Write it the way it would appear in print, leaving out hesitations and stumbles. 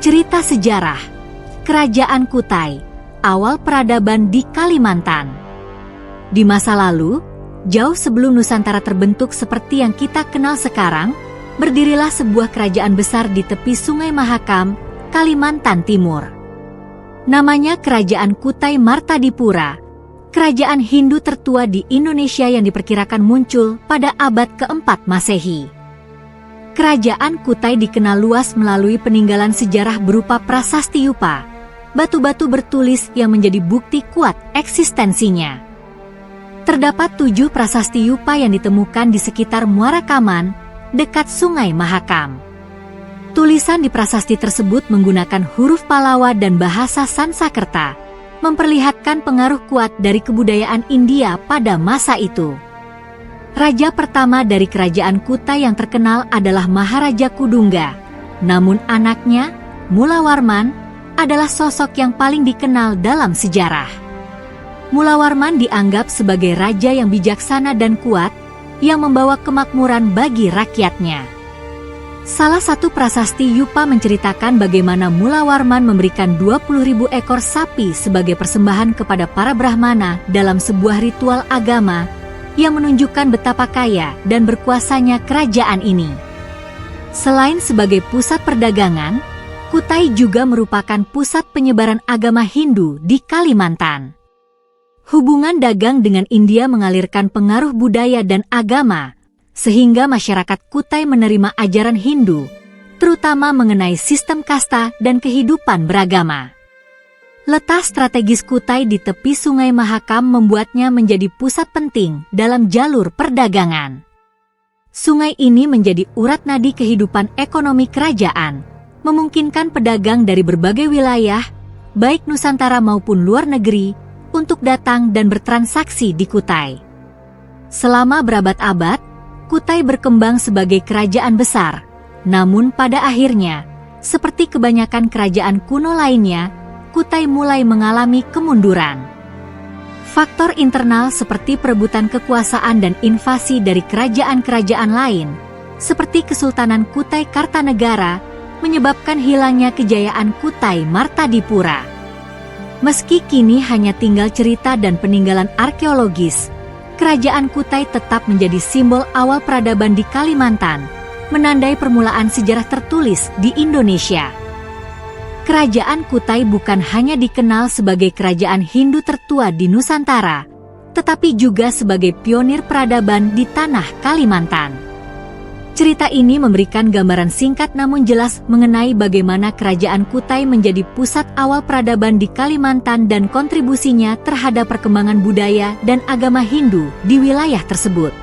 Cerita sejarah Kerajaan Kutai, awal peradaban di Kalimantan. Di masa lalu, jauh sebelum Nusantara terbentuk seperti yang kita kenal sekarang, berdirilah sebuah kerajaan besar di tepi Sungai Mahakam, Kalimantan Timur. Namanya Kerajaan Kutai Martadipura, kerajaan Hindu tertua di Indonesia yang diperkirakan muncul pada abad keempat Masehi. Kerajaan Kutai dikenal luas melalui peninggalan sejarah berupa prasasti yupa, batu-batu bertulis yang menjadi bukti kuat eksistensinya. Terdapat 7 prasasti yupa yang ditemukan di sekitar Muara Kaman, dekat Sungai Mahakam. Tulisan di prasasti tersebut menggunakan huruf Palawa dan bahasa Sansakerta, memperlihatkan pengaruh kuat dari kebudayaan India pada masa itu. Raja pertama dari kerajaan Kutai yang terkenal adalah Maharaja Kudungga, namun anaknya, Mulawarman, adalah sosok yang paling dikenal dalam sejarah. Mulawarman dianggap sebagai raja yang bijaksana dan kuat, yang membawa kemakmuran bagi rakyatnya. Salah satu prasasti yupa menceritakan bagaimana Mulawarman memberikan 20.000 ekor sapi sebagai persembahan kepada para Brahmana dalam sebuah ritual agama yang menunjukkan betapa kaya dan berkuasanya kerajaan ini. Selain sebagai pusat perdagangan, Kutai juga merupakan pusat penyebaran agama Hindu di Kalimantan. Hubungan dagang dengan India mengalirkan pengaruh budaya dan agama, sehingga masyarakat Kutai menerima ajaran Hindu, terutama mengenai sistem kasta dan kehidupan beragama. Letak strategis Kutai di tepi Sungai Mahakam membuatnya menjadi pusat penting dalam jalur perdagangan. Sungai ini menjadi urat nadi kehidupan ekonomi kerajaan, memungkinkan pedagang dari berbagai wilayah, baik Nusantara maupun luar negeri, untuk datang dan bertransaksi di Kutai. Selama berabad-abad, Kutai berkembang sebagai kerajaan besar, namun pada akhirnya, seperti kebanyakan kerajaan kuno lainnya, Kutai mulai mengalami kemunduran. Faktor internal seperti perebutan kekuasaan dan invasi dari kerajaan-kerajaan lain, seperti Kesultanan Kutai Kartanegara, menyebabkan hilangnya kejayaan Kutai Martadipura. Meski kini hanya tinggal cerita dan peninggalan arkeologis, kerajaan Kutai tetap menjadi simbol awal peradaban di Kalimantan, menandai permulaan sejarah tertulis di Indonesia. Kerajaan Kutai bukan hanya dikenal sebagai kerajaan Hindu tertua di Nusantara, tetapi juga sebagai pionir peradaban di tanah Kalimantan. Cerita ini memberikan gambaran singkat namun jelas mengenai bagaimana kerajaan Kutai menjadi pusat awal peradaban di Kalimantan dan kontribusinya terhadap perkembangan budaya dan agama Hindu di wilayah tersebut.